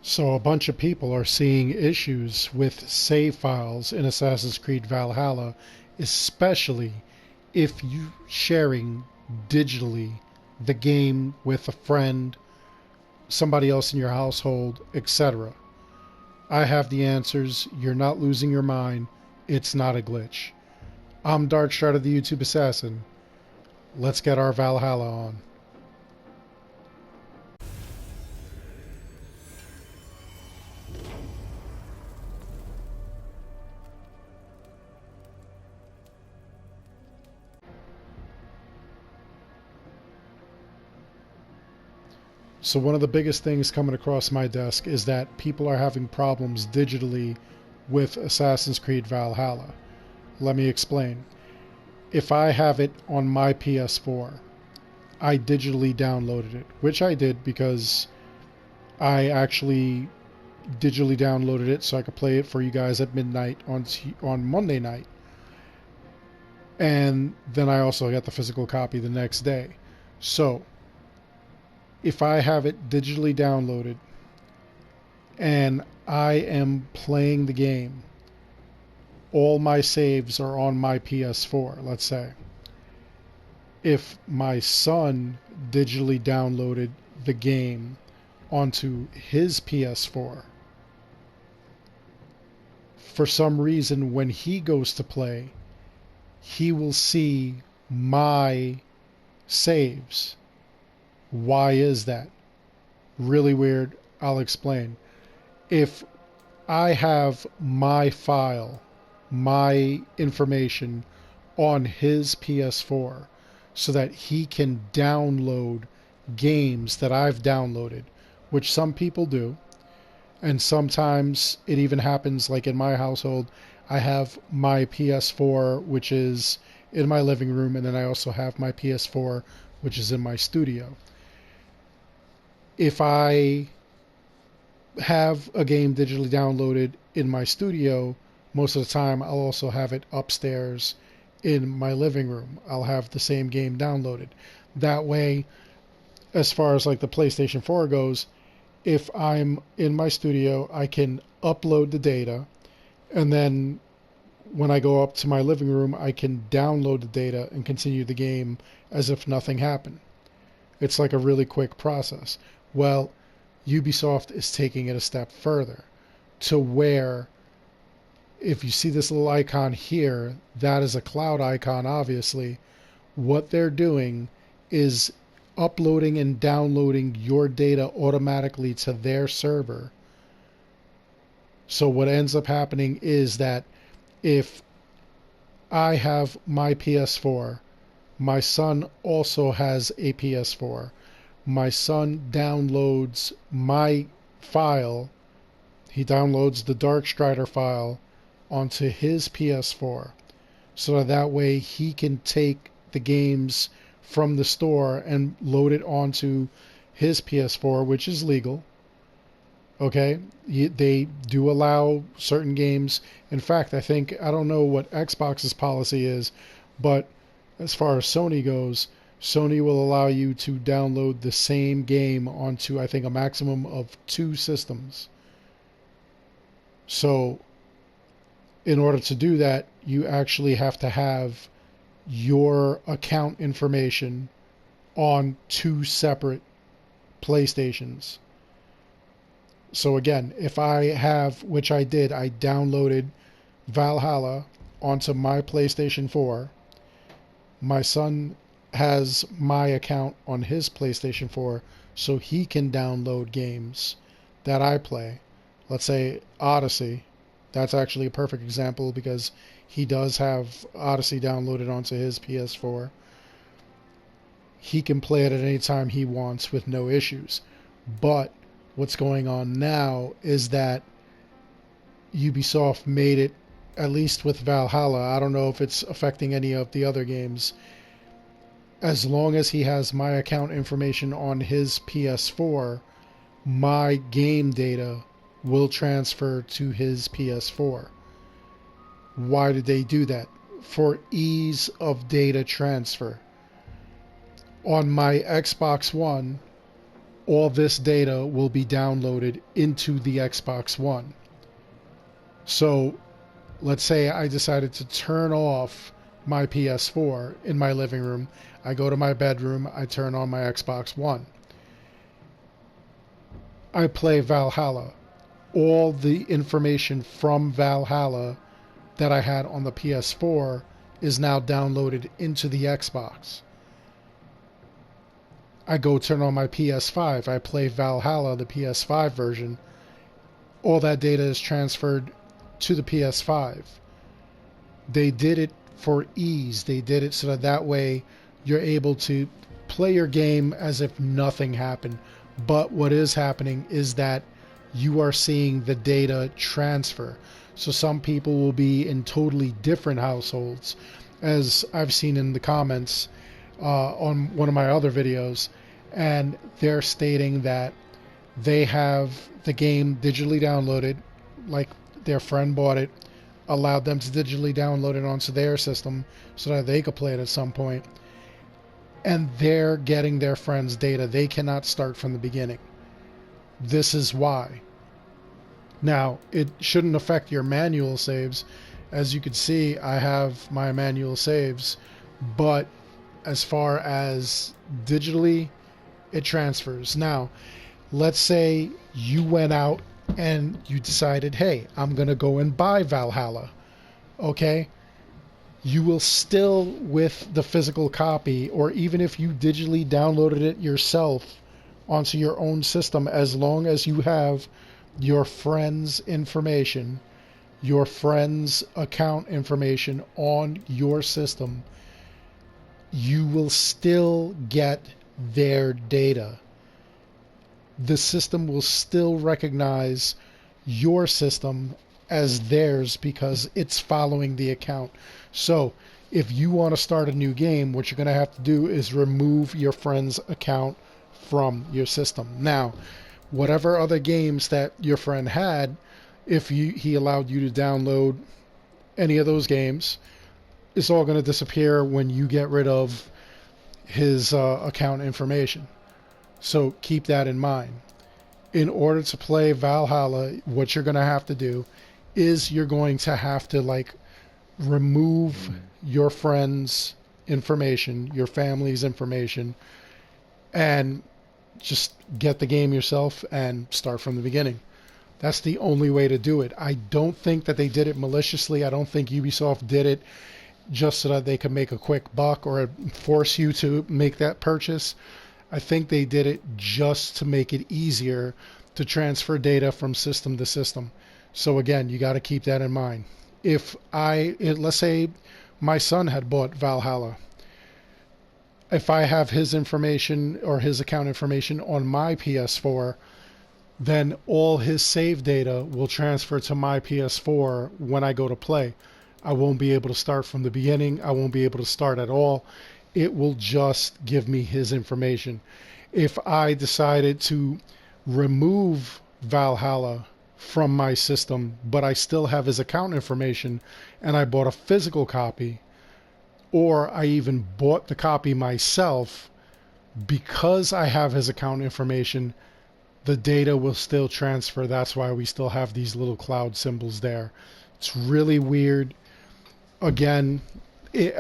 So a bunch of people are seeing issues with save files in Assassin's Creed Valhalla, especially if you sharing digitally the game with a friend, somebody else in your household, etc. I have the answers. You're not losing your mind. It's not a glitch. I'm Darkstrider the YouTube Assassin. Let's get our Valhalla on. So one of the biggest things coming across my desk is that people are having problems digitally with Assassin's Creed Valhalla. Let me explain. If I have it on my PS4, I digitally downloaded it, which I did because I actually digitally downloaded it so I could play it for you guys at midnight on Monday night. And then I also got the physical copy the next day. So if I have it digitally downloaded and I am playing the game, all my saves are on my PS4, let's say. If my son digitally downloaded the game onto his PS4, for some reason when he goes to play, he will see my saves. Why is that? Really weird. I'll explain. If I have my file, my information on his PS4 so that he can download games that I've downloaded, which some people do, and sometimes it even happens like in my household, I have my PS4 which is in my living room, and then I also have my PS4 which is in my studio. If I have a game digitally downloaded in my studio, most of the time I'll also have it upstairs in my living room. I'll have the same game downloaded. That way, as far as like the PlayStation 4 goes, if I'm in my studio, I can upload the data, and then when I go up to my living room, I can download the data and continue the game as if nothing happened. It's like a really quick process. Well, Ubisoft is taking it a step further to where if you see this little icon here, that is a cloud icon, obviously. What they're doing is uploading and downloading your data automatically to their server. So what ends up happening is that if I have my PS4, my son also has a PS4. My son downloads my file. He downloads the Darkstrider file onto his PS4. So that way he can take the games from the store and load it onto his PS4, which is legal. Okay? They do allow certain games. In fact, I don't know what Xbox's policy is, but as far as Sony goes, Sony will allow you to download the same game onto, I think, a maximum of 2 systems. So, in order to do that, you actually have to have your account information on 2 separate PlayStations. So again, if I have, which I did, I downloaded Valhalla onto my PlayStation 4. My son has my account on his PlayStation 4, so he can download games that I play. Let's say Odyssey. That's actually a perfect example because he does have Odyssey downloaded onto his PS4. He can play it at any time he wants with no issues. But what's going on now is that Ubisoft made it, at least with Valhalla, I don't know if it's affecting any of the other games, as long as he has my account information on his PS4, my game data will transfer to his PS4. Why did they do that? For ease of data transfer. On my Xbox One, all this data will be downloaded into the Xbox One. So let's say I decided to turn off my PS4 in my living room. I go to my bedroom, I turn on my Xbox One. I play Valhalla. All the information from Valhalla that I had on the PS4 is now downloaded into the Xbox. I go turn on my PS5. I play Valhalla, the PS5 version. All that data is transferred to the PS5. They did it for ease. They did it so that way you're able to play your game as if nothing happened. But what is happening is that you are seeing the data transfer. So some people will be in totally different households, as I've seen in the comments on one of my other videos, and they're stating that they have the game digitally downloaded, like their friend bought it, allowed them to digitally download it onto their system so that they could play it at some point, and they're getting their friend's data. They cannot start from the beginning. This is why. Now, it shouldn't affect your manual saves. As you can see, I have my manual saves, but as far as digitally, it transfers. Now, let's say you went out and you decided, hey, I'm going to go and buy Valhalla. Okay? You will still, with the physical copy, or even if you digitally downloaded it yourself onto your own system, as long as you have your friend's information, your friend's account information on your system, you will still get their data. The system will still recognize your system as theirs because it's following the account. So if you want to start a new game, what you're going to have to do is remove your friend's account from your system. Now, whatever other games that your friend had, if he allowed you to download any of those games, it's all going to disappear when you get rid of his account information. So keep that in mind. In order to play Valhalla, what you're going to have to do is you're going to have to remove your friend's information, your family's information, and just get the game yourself and start from the beginning. That's the only way to do it. I don't think that they did it maliciously. I don't think Ubisoft did it just so that they could make a quick buck or force you to make that purchase. I think they did it just to make it easier to transfer data from system to system. So again, you got to keep that in mind. Let's say my son had bought Valhalla. If I have his information or his account information on my PS4, then all his save data will transfer to my PS4 when I go to play. I won't be able to start from the beginning. I won't be able to start at all. It will just give me his information. If I decided to remove Valhalla from my system, but I still have his account information, and I bought a physical copy, or I even bought the copy myself, because I have his account information, the data will still transfer. That's why we still have these little cloud symbols there. It's really weird. Again,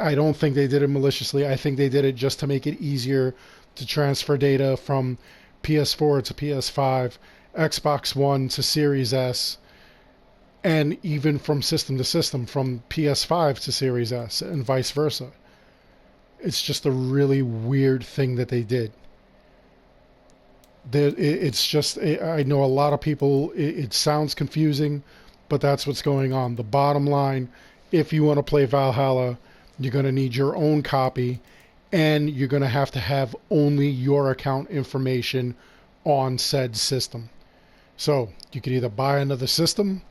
I don't think they did it maliciously. I think they did it just to make it easier to transfer data from PS4 to PS5, Xbox One to Series S, and even from system to system, from PS5 to Series S, and vice versa. It's just a really weird thing that they did. It's just, I know a lot of people, it sounds confusing, but that's what's going on. The bottom line, if you want to play Valhalla, you're going to need your own copy, and you're going to have only your account information on said system. So you could either buy another system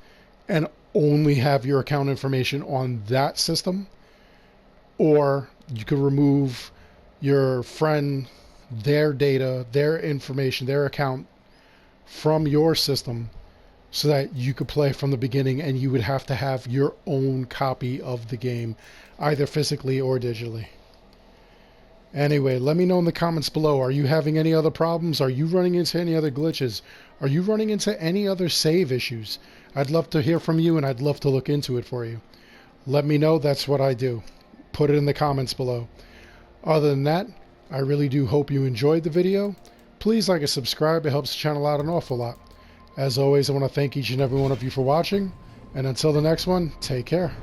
and only have your account information on that system, or you could remove your friend, their data, their information, their account from your system so that you could play from the beginning, and you would have to have your own copy of the game, either physically or digitally. Anyway, let me know in the comments below. Are you having any other problems? Are you running into any other glitches? Are you running into any other save issues? I'd love to hear from you, and I'd love to look into it for you. Let me know. That's what I do. Put it in the comments below. Other than that, I really do hope you enjoyed the video. Please like and subscribe. It helps the channel out an awful lot. As always, I want to thank each and every one of you for watching. And until the next one, take care.